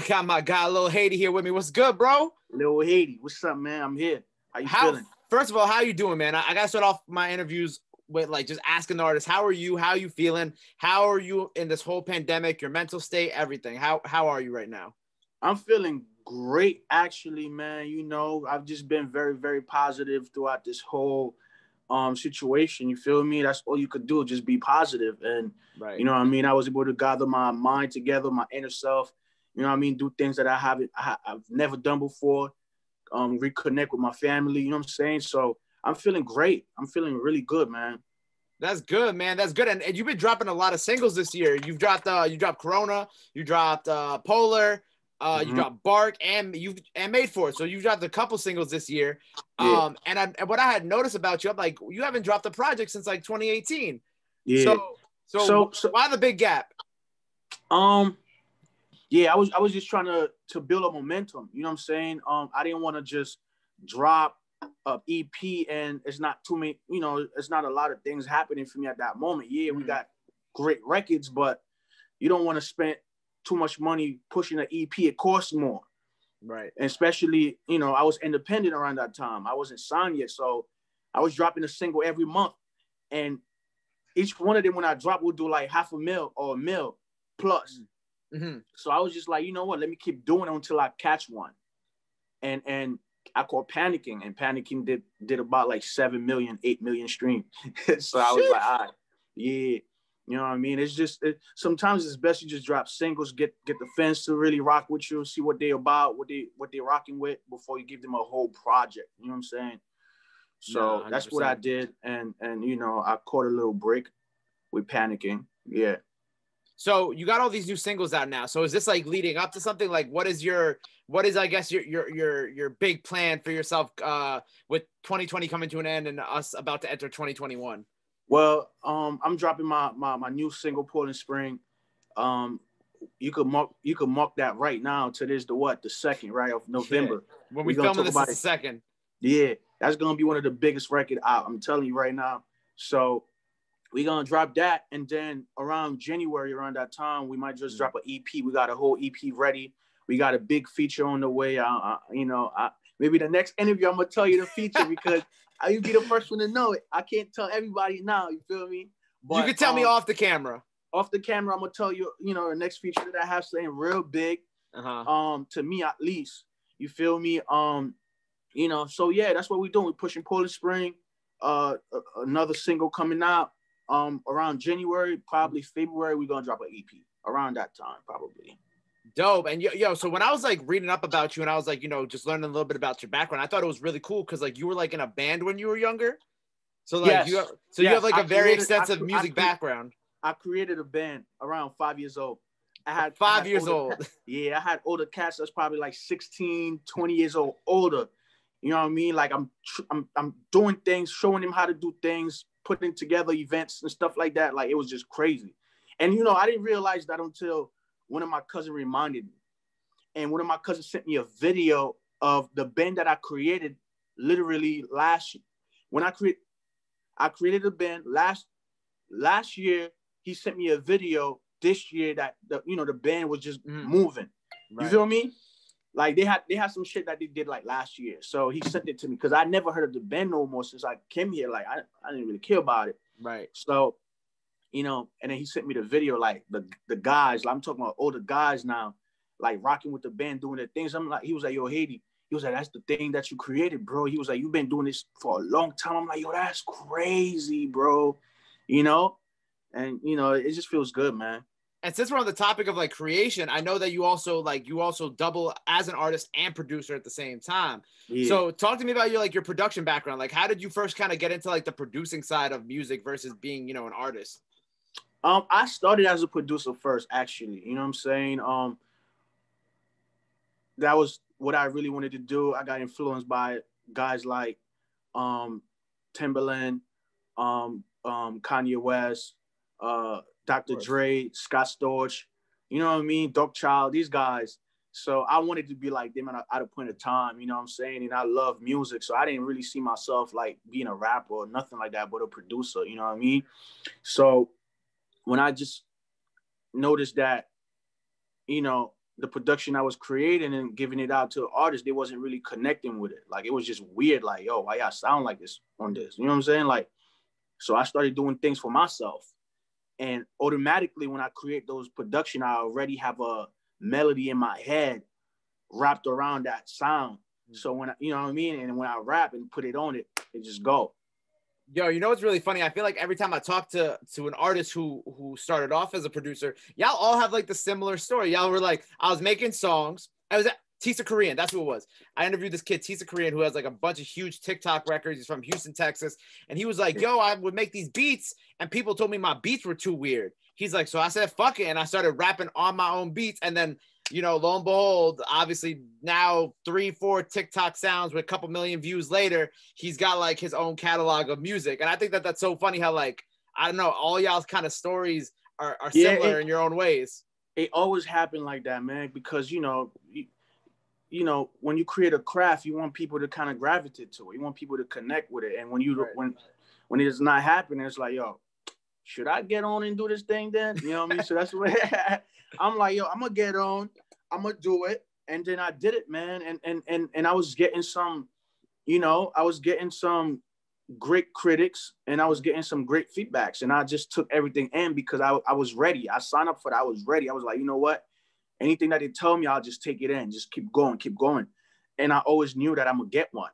got my guy Lil Haiti here with me. What's good, bro? Lil Haiti, what's up, man? I'm here. How you feeling? First of all, how you doing, man? I gotta start off my interviews with like just asking the artist, how are you? How are you feeling? How are you in this whole pandemic? Your mental state, everything. How are you right now? I'm feeling great, actually, man. You know, I've just been very, very positive throughout this whole situation. You feel me? That's all you could do, just be positive. And Right. you know what I mean? I was able to gather my mind together, my inner self. You know what I mean? Do things that I've never done before. Reconnect with my family. You know what I'm saying? So I'm feeling great. I'm feeling really good, man. That's good, man. That's good. And you've been dropping a lot of singles this year. You dropped Corona, you dropped Polar, you dropped Bark, and Made For It. So you dropped a couple singles this year. Yeah. And what I had noticed about you, I'm like, you haven't dropped a project since like 2018. Yeah. So why the big gap? Yeah, I was just trying to build a momentum. You know what I'm saying? I didn't want to just drop a EP and it's not too many, you know, it's not a lot of things happening for me at that moment. Yeah, we got great records, but you don't want to spend too much money pushing an EP. It costs more. Right. And especially, you know, I was independent around that time. I wasn't signed yet. So I was dropping a single every month. And each one of them, when I drop, we'll do like $500,000 or $1 million plus. So I was just like, you know what? Let me keep doing it until I catch one. And I called Panicking, and Panicking did about like 7 million, 8 million streams. So I was like, all right, yeah. You know what I mean? It's just sometimes it's best you just drop singles, get the fans to really rock with you, see what they're about, what they're rocking with before you give them a whole project. You know what I'm saying? So that's what I did, and you know, I caught a little break with Panicking. Yeah. So you got all these new singles out now. So is this like leading up to something? Like what is I guess your big plan for yourself with 2020 coming to an end and us about to enter 2021? Well, I'm dropping my new single, Poland Spring. You could mark that right now. Today's the 2nd, right, of November. Yeah. When we filming this, it's the 2nd. Yeah, that's gonna be one of the biggest records out. I'm telling you right now. So we're gonna drop that, and then around January, around that time, we might just drop an EP. We got a whole EP ready. We got a big feature on the way. Maybe the next interview, I'm gonna tell you the feature because you'll be the first one to know it. I can't tell everybody now. You feel me? But you can tell me off the camera. Off the camera, I'm gonna tell you. You know, the next feature that I have something real big. To me at least. You feel me? You know. So yeah, that's what we're doing. We're pushing Poland Spring. Another single coming out. Around January, probably February, we're gonna drop an EP around that time, probably. Dope. And so when I was like reading up about you and I was like, you know, just learning a little bit about your background, I thought it was really cool because like you were like in a band when you were younger. So like you have like a very extensive music background. I created a band around 5 years old. I had 5 years old. Yeah, I had older cats that's probably like 16, 20 years old older. You know what I mean? Like I'm doing things, showing them how to do things, putting together events and stuff like that. Like it was just crazy. And you know, I didn't realize that until one of my cousins reminded me. And one of my cousins sent me a video of the band that I created literally last year. When I created a band last year, he sent me a video this year that the band was just moving. Right. You feel me? Like they had some shit that they did like last year. So he sent it to me because I never heard of the band no more since I came here. Like I didn't really care about it. Right. So, you know, and then he sent me the video, like the guys, like, I'm talking about older guys now, like rocking with the band, doing their things. I'm like, he was like, yo, Haiti. He was like, that's the thing that you created, bro. He was like, you've been doing this for a long time. I'm like, yo, that's crazy, bro. You know? And, you know, it just feels good, man. And since we're on the topic of like creation, I know that you also double as an artist and producer at the same time. Yeah. So talk to me about your production background. Like, how did you first kind of get into like the producing side of music versus being, you know, an artist? I started as a producer first, actually. You know what I'm saying? That was what I really wanted to do. I got influenced by guys like Timbaland, Kanye West, Dr. Dre, Scott Storch, you know what I mean? Dope Child, these guys. So I wanted to be like them at a point of time, you know what I'm saying? And I love music. So I didn't really see myself like being a rapper or nothing like that, but a producer, you know what I mean? So when I just noticed that, you know, the production I was creating and giving it out to artists, they wasn't really connecting with it. Like, it was just weird. Like, yo, why y'all sound like this on this? You know what I'm saying? Like, so I started doing things for myself. And automatically when I create those production, I already have a melody in my head wrapped around that sound. So when you know what I mean? And when I rap and put it on it, it just go. Yo, you know what's really funny? I feel like every time I talk to an artist who started off as a producer, y'all all have like the similar story. Y'all were like, I was making songs. I was at Tisa Korean. That's who it was. I interviewed this kid, Tisa Korean, who has like a bunch of huge TikTok records. He's from Houston, Texas. And he was like, yo, I would make these beats and people told me my beats were too weird. He's like, so I said, fuck it. And I started rapping on my own beats. And then, you know, lo and behold, obviously now 3-4 TikTok sounds with a couple million views later, he's got like his own catalog of music. And I think that that's so funny how, like, I don't know, all y'all's kind of stories are similar in your own ways. It always happened like that, man, because, you know, when you create a craft, you want people to kind of gravitate to it. You want people to connect with it. And when you, when it does not happen, it's like, yo, should I get on and do this thing then? You know what I mean? So that's what I'm like, yo, I'm gonna get on, I'm gonna do it. And then I did it, man. And I was getting some, you know, I was getting some great critics and I was getting some great feedbacks. And I just took everything in because I was ready. I signed up for that. I was ready. I was like, you know what? Anything that they tell me, I'll just take it in. Just keep going, keep going. And I always knew that I'm gonna get one.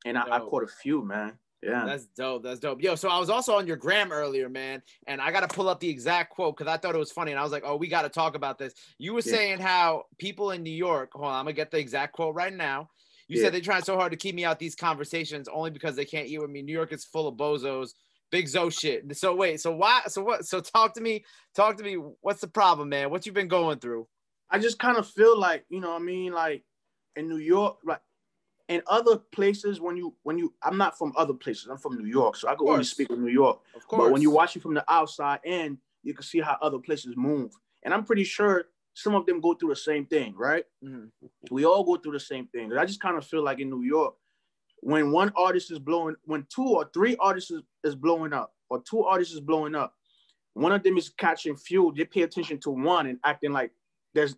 And I caught a few, man. Yeah. That's dope. That's dope. Yo, so I was also on your gram earlier, man, and I got to pull up the exact quote because I thought it was funny. And I was like, oh, we got to talk about this. You were saying how people in New York, hold on, I'm going to get the exact quote right now. You said they tried so hard to keep me out these conversations only because they can't eat with me. New York is full of bozos, big Zo shit. So wait, so why? So what? So talk to me. What's the problem, man? What you been going through? I just kind of feel like, you know what I mean? Like in New York, like, in other places, when you, I'm not from other places. I'm from New York, so I can only speak of New York. Of course. But when you watch it from the outside in, you can see how other places move. And I'm pretty sure some of them go through the same thing, right? Mm-hmm. We all go through the same thing. I just kind of feel like in New York, when one artist is blowing, when 2 or 3 artists is blowing up, or 2 artists is blowing up, one of them is catching fuel. They pay attention to one and acting like the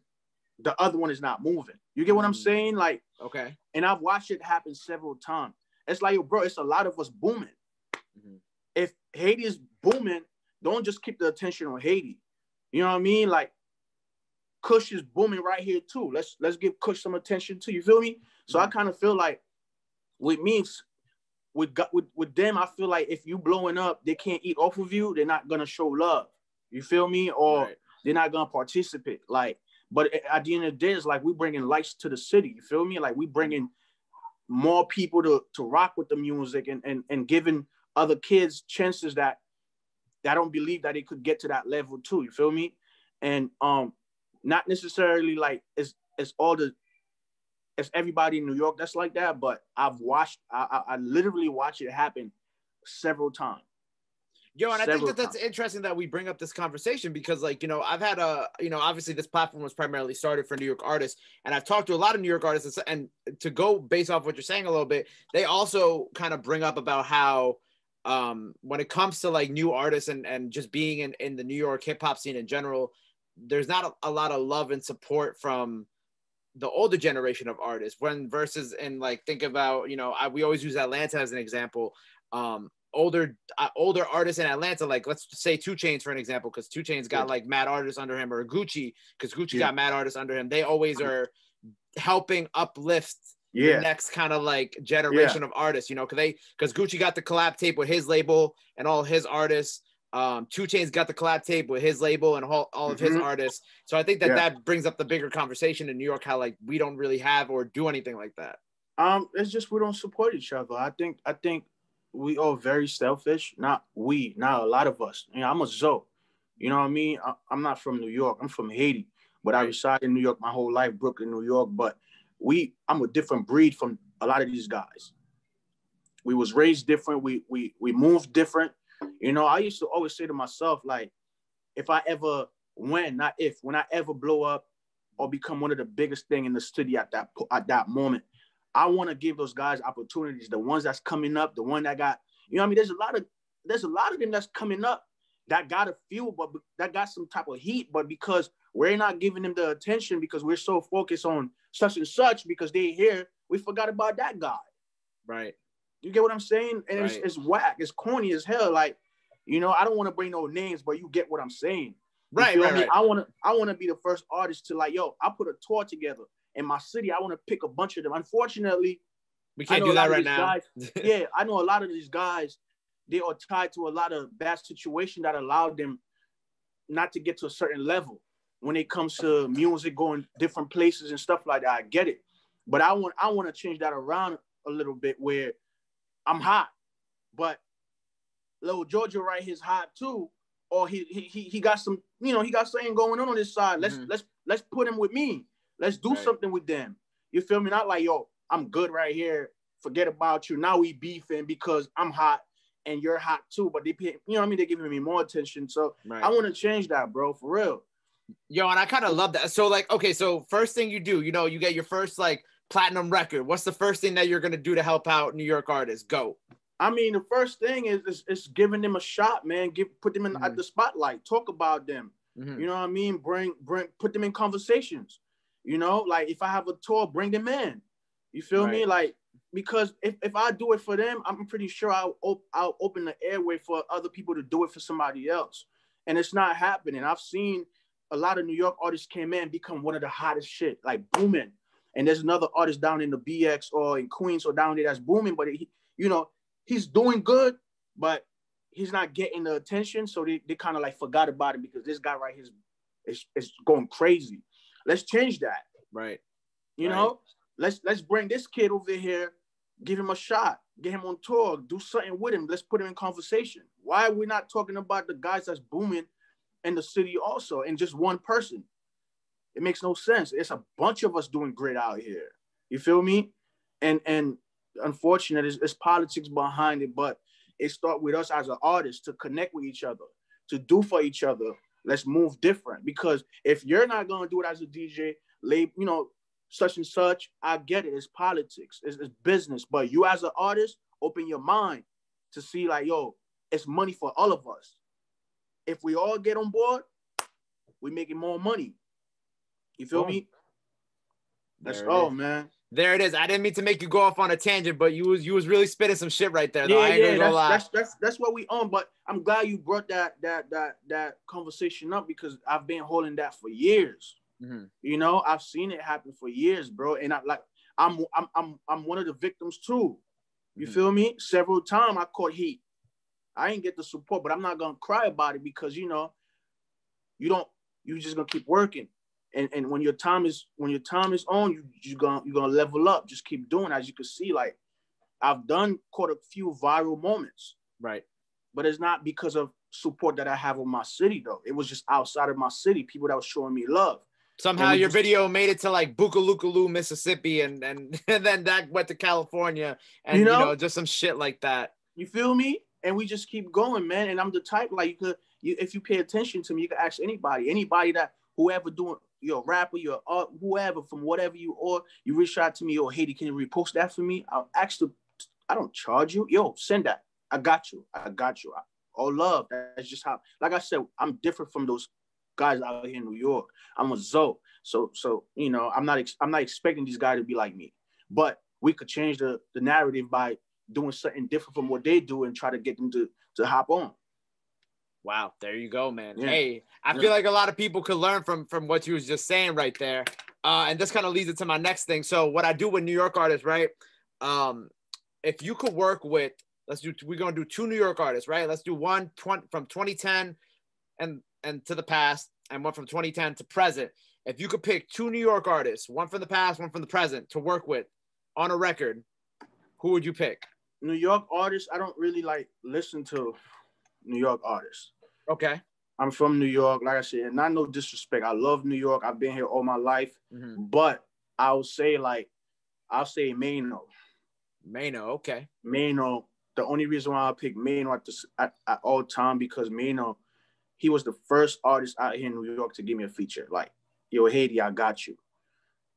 other one is not moving. You get what I'm saying? Like, okay. And I've watched it happen several times. It's like, yo, bro, it's a lot of us booming. Mm-hmm. If Haiti is booming, don't just keep the attention on Haiti. You know what I mean? Like, Kush is booming right here too. Let's give Kush some attention too. You feel me? So I kind of feel like with me, with them, I feel like if you blowing up, they can't eat off of you. They're not gonna show love. You feel me? Or they're not gonna participate. Like, but at the end of the day, it's like we bringing lights to the city. You feel me? Like we bringing more people to rock with the music and giving other kids chances that I don't believe that they could get to that level too. You feel me? And not necessarily like it's everybody in New York that's like that, but I've watched, I literally watch it happen several times. Yo, and I think that's interesting that we bring up this conversation because, like, you know, I've had obviously this platform was primarily started for New York artists, and I've talked to a lot of New York artists, and to go based off what you're saying a little bit, they also kind of bring up about how when it comes to like new artists and just being in the New York hip hop scene in general, there's not a lot of love and support from the older generation of artists versus in like, think about, you know, we always use Atlanta as an example. Older artists in Atlanta, like let's say 2 Chainz for an example, because 2 Chainz got like mad artists under him, or Gucci, because Gucci got mad artists under him. They always are helping uplift the next kind of like generation of artists, you know, because Gucci got the collab tape with his label and all his artists. 2 Chainz got the collab tape with his label and all of his artists. So I think that brings up the bigger conversation in New York, how like we don't really have or do anything like that. It's just we don't support each other. I think we are very selfish. Not a lot of us. You know, I'm a Zo. You know what I mean? I'm not from New York. I'm from Haiti, but I reside in New York my whole life, Brooklyn, New York. But I'm a different breed from a lot of these guys. We was raised different. We moved different. You know, I used to always say to myself, like, if I ever when I ever blow up or become one of the biggest thing in the city at that moment, I want to give those guys opportunities. The ones that's coming up, the one that got, you know what I mean? There's a lot of them that's coming up that got a few, but that got some type of heat. But because we're not giving them the attention because we're so focused on such and such because they here. We forgot about that guy. Right. You get what I'm saying? And right. it's whack. It's corny as hell. Like, you know, I don't want to bring no names, but you get what I'm saying. You right, feel right, me? right. I wanna be the first artist to like, yo, I put a tour together in my city. I want to pick a bunch of them. Unfortunately, we can't do that right now. Guys, yeah, I know a lot of these guys, they are tied to a lot of bad situation that allowed them not to get to a certain level when it comes to music, going different places and stuff like that. I get it. But I want to change that around a little bit where I'm hot, but Lil Georgia right here's hot too, or he got some, you know, he got something going on this side. Let's put him with me. Let's do something with them. You feel me? Not like, yo, I'm good right here. Forget about you. Now we beefing because I'm hot and you're hot too. But they, you know what I mean? They're giving me more attention. So I want to change that, bro, for real. Yo, and I kind of love that. So like, okay, so first thing you do, you know, you get your first like platinum record. What's the first thing that you're gonna do to help out New York artists? Go. I mean, the first thing is giving them a shot, man. Put them in at the spotlight. Talk about them. You know what I mean? Put them in conversations. You know, like if I have a tour, bring them in. You feel me? Like, because if I do it for them, I'm pretty sure I'll open the airway for other people to do it for somebody else. And it's not happening. I've seen a lot of New York artists came in, become one of the hottest shit, like booming. And there's another artist down in the BX or in Queens or down there that's booming, but you know, he's doing good, but he's not getting the attention. So they kind of like forgot about it because this guy right here is going crazy. Let's change that. Right. You know, let's bring this kid over here, give him a shot, get him on tour, do something with him. Let's put him in conversation. Why are we not talking about the guys that's booming in the city also and just one person? It makes no sense. It's a bunch of us doing great out here. You feel me? And unfortunately, it's politics behind it, but it starts with us as an artist to connect with each other, to do for each other. Let's move different. Because if you're not going to do it as a DJ, you know, such and such, I get it. It's politics. It's business. But you as an artist, open your mind to see like, yo, it's money for all of us. If we all get on board, we're making more money. You feel me? That's all, man. There it is. I didn't mean to make you go off on a tangent, but you was really spitting some shit right there. Though. That's what we on. But I'm glad you brought that conversation up because I've been holding that for years. You know, I've seen it happen for years, bro. And I'm one of the victims too. You feel me? Several times I caught heat. I ain't get the support, but I'm not gonna cry about it because you know, you just gonna keep working. And when your time is on, you're gonna level up. Just keep doing. As you can see, like I've caught a few viral moments, right? But it's not because of support that I have in my city, though. It was just outside of my city, people that was showing me love. Somehow your video made it to like Bukalookaloo, Mississippi, and then that went to California, and you know, just some shit like that. You feel me? And we just keep going, man. And I'm the type like if you pay attention to me, you can ask anybody that whoever doing. You're a rapper, you're whoever from whatever you reach out to me, yo, Haiti, can you repost that for me? I'll actually, I don't charge you. Yo, send that. I got you. All love. That's just how, like I said, I'm different from those guys out here in New York. I'm a Zoe. So you know, I'm not expecting these guys to be like me. But we could change the narrative by doing something different from what they do and try to get them to hop on. Wow, there you go, man. Yeah. Hey, I feel like a lot of people could learn from what you was just saying right there. And this kind of leads into my next thing. So what I do with New York artists, right? If you could work with, we're going to do 2 New York artists, right? Let's do one from 2010 and to the past and one from 2010 to present. If you could pick 2 New York artists, one from the past, one from the present to work with on a record, who would you pick? New York artists, I don't really like listen to New York artists. Okay. I'm from New York, like I said, and not no disrespect. I love New York. I've been here all my life. But I'll say Mano. Mano, okay. Mano. The only reason why I pick Mano at all time because Mano, he was the first artist out here in New York to give me a feature. Like, yo, Haiti, I got you.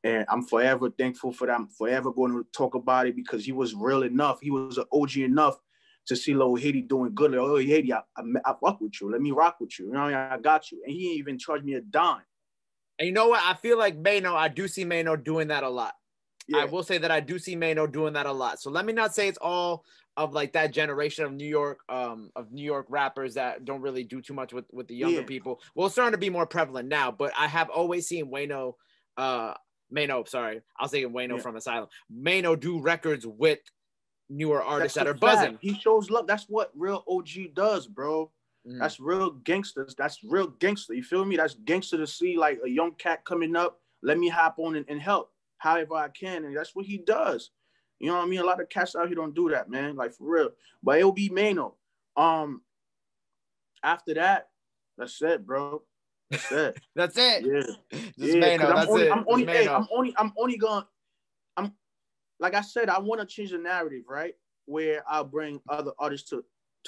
And I'm forever thankful for that. I'm forever going to talk about it because he was real enough. He was an OG enough to see Lil Haiti doing good. Like, oh, Haiti, I fuck with you. Let me rock with you. You know, I got you. And he didn't even charge me a dime. And you know what? I feel like Mano, I do see Mano doing that a lot. Yeah. I will say that I do see Mano doing that a lot. So let me not say it's all of like that generation of New York rappers that don't really do too much with the younger people. Well, it's starting to be more prevalent now, but I have always seen Mano, sorry. I was thinking Wayno from Asylum. Mano do records with newer artists that are buzzing. He shows love. That's what real OG does, bro. That's real gangsters. That's real gangster. You feel me? That's gangster to see like a young cat coming up. Let me hop on and help however I can. And that's what he does. You know what I mean? A lot of cats out here don't do that, man. Like for real. But it'll be Mano. After that, that's it, bro. That's it. That's it. Yeah. Just Mano. That's it. I'm only going. Like I said, I want to change the narrative, right? Where I'll bring other artists to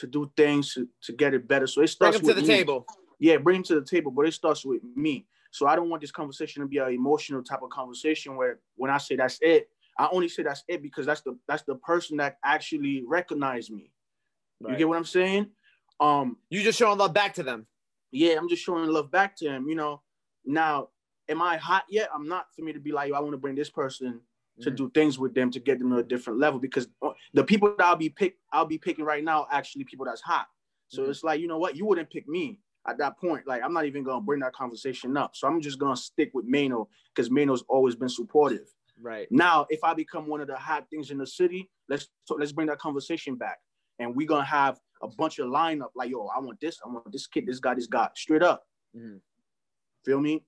do things to get it better. So it starts with me. Bring them to the table. Yeah, bring them to the table, but it starts with me. So I don't want this conversation to be an emotional type of conversation where when I say that's it, I only say that's it because that's the person that actually recognized me. Right. You get what I'm saying? You just showing love back to them. Yeah, I'm just showing love back to him. You know, now am I hot yet? I'm not for me to be like, yo, I want to bring this person to do things with them to get them to a different level because the people that I'll be picking right now actually people that's hot. So it's like, you know what? You wouldn't pick me at that point. Like, I'm not even going to bring that conversation up. So I'm just going to stick with Mano because Mano's always been supportive. Right. Now, if I become one of the hot things in the city, let's bring that conversation back. And we're going to have a bunch of lineup like, yo, I want this kid, this guy, straight up. Feel me?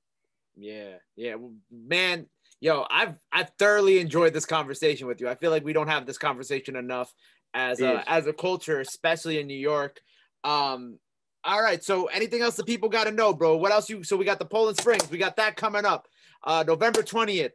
Yeah. Yeah. Well, man, yo, I've thoroughly enjoyed this conversation with you. I feel like we don't have this conversation enough as a culture, especially in New York. All right. So anything else that people got to know, bro? What else so we got the Poland Springs. We got that coming up November 20th.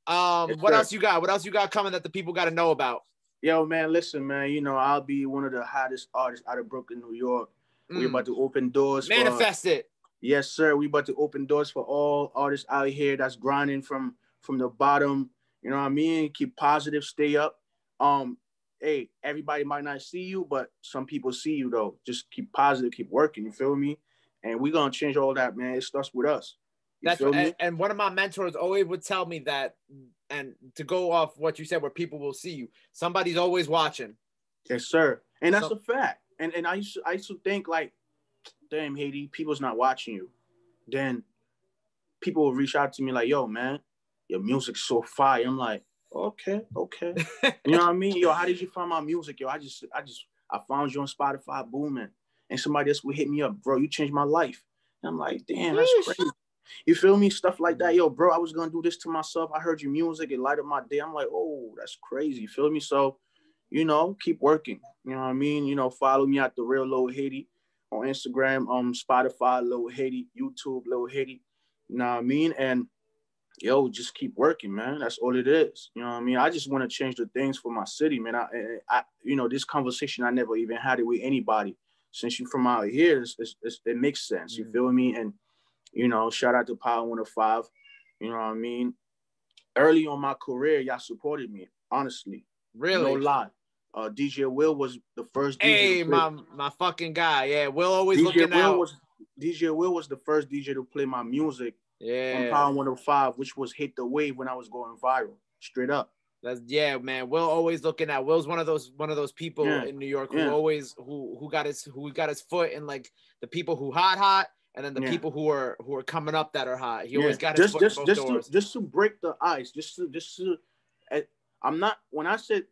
What else you got? What else you got coming that the people got to know about? Yo, man, listen, man. You know, I'll be one of the hottest artists out of Brooklyn, New York. We're about to open doors. Manifest it. Yes, sir. We about to open doors for all artists out here that's grinding from the bottom. You know what I mean? Keep positive, stay up. Hey, everybody might not see you, but some people see you though. Just keep positive, keep working. You feel me? And we're gonna change all that, man. It starts with us. That's right. And one of my mentors always would tell me that, and to go off what you said, where people will see you, somebody's always watching. Yes, sir. And that's a fact. And I used to think like, damn, Haiti, people's not watching you. Then people will reach out to me like, yo, man, your music's so fire. I'm like, okay. You know what I mean? Yo, how did you find my music? Yo, I found you on Spotify, booming. And somebody else would hit me up, bro, you changed my life. And I'm like, damn, that's crazy. You feel me? Stuff like that. Yo, bro, I was going to do this to myself. I heard your music. It lighted up my day. I'm like, oh, that's crazy. You feel me? So, you know, keep working. You know what I mean? You know, follow me at The Real Lil Haiti on Instagram, Spotify, Lil Haiti, YouTube, Lil Haiti. You know what I mean? And, yo, just keep working, man. That's all it is. You know what I mean? I just want to change the things for my city, man. I you know, this conversation, I never even had it with anybody. Since you from out here, it makes sense. You feel me? And, you know, shout out to Power 105. You know what I mean? Early on my career, y'all supported me, honestly. Really? No lie. DJ Will was the first DJ. Hey, my fucking guy. Yeah, Will always looking out. DJ Will was the first DJ to play my music on Power 105, which was Hit the Wave when I was going viral. Straight up. Man. Will always looking out. Will's one of those people in New York who always who got his foot in like the people who hot. And then the people who are coming up that are hot. He always got his foot in both doors. Just to break the ice. I'm not, when I said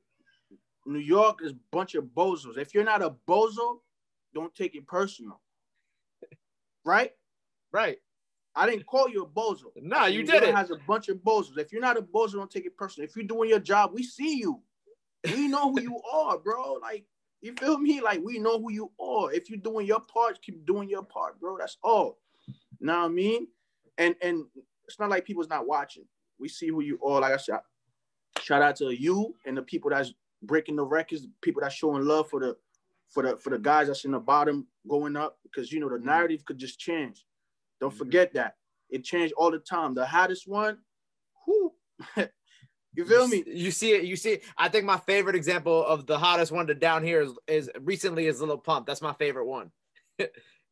New York is a bunch of bozos. If you're not a bozo, don't take it personal. Right? Right. I didn't call you a bozo. No, you did it. Has a bunch of bozos. If you're not a bozo, don't take it personal. If you're doing your job, we see you. We know who you are, bro. Like, you feel me? Like, we know who you are. If you're doing your part, keep doing your part, bro. That's all. You know what I mean? And it's not like people's not watching. We see who you are. Like I said, shout out to you and the people that's breaking the records, people that's showing love for the guys that's in the bottom going up, because, you know, the narrative could just change. Don't forget that. It changed all the time. The hottest one, whoo. You feel me? You see it. I think my favorite example of the hottest one to down here is recently is Lil Pump. That's my favorite one.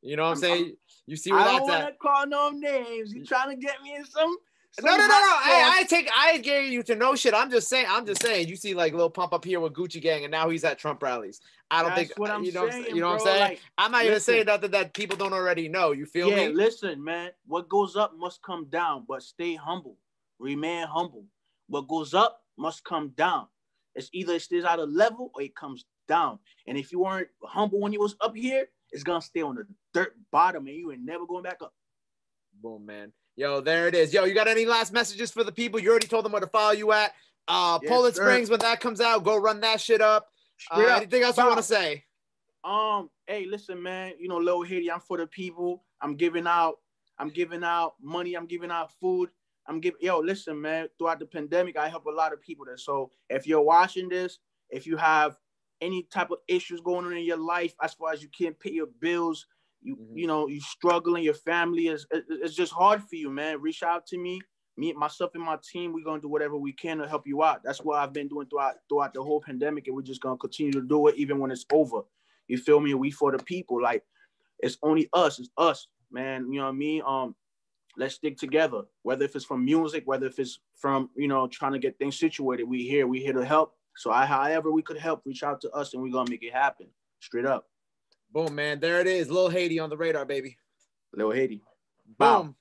You know what I'm saying? You see where I that's don't want at. to call no names. You trying to get me in some No. Hey, I ain't getting you to know shit. I'm just saying. You see like Lil Pump up here with Gucci Gang, and now he's at Trump rallies. I don't think what I'm you know. saying, You know what I'm bro. saying? Like, I'm not even saying nothing that people don't already know. You feel me? Yeah, listen, man. What goes up must come down, but stay humble. Remain humble. What goes up must come down. It's either it stays at a level or it comes down. And if you weren't humble when you was up here, it's gonna stay on the dirt bottom, and you ain't never going back up. Boom, man. Yo, there it is. Yo, you got any last messages for the people? You already told them where to follow you at. Poland Springs, when that comes out, go run that shit up. Anything else you want to say? Hey, listen, man. You know, Lil Haiti, I'm for the people. I'm giving out money. I'm giving out food. Listen, man. Throughout the pandemic, I help a lot of people. So if you're watching this, if you have any type of issues going on in your life, as far as you can't pay your bills, you know, you struggling, your family it's just hard for you, man. Reach out to me. Myself and my team, we're gonna do whatever we can to help you out. That's what I've been doing throughout the whole pandemic, and we're just gonna continue to do it even when it's over. You feel me? We for the people. Like, it's only us. It's us, man. You know what I mean? Let's stick together. Whether if it's from music, whether if it's from, you know, trying to get things situated, we here to help. So however we could help, reach out to us, and we're gonna make it happen. Straight up. Boom, man. There it is. Lil Haiti on the radar, baby. Lil Haiti. Boom.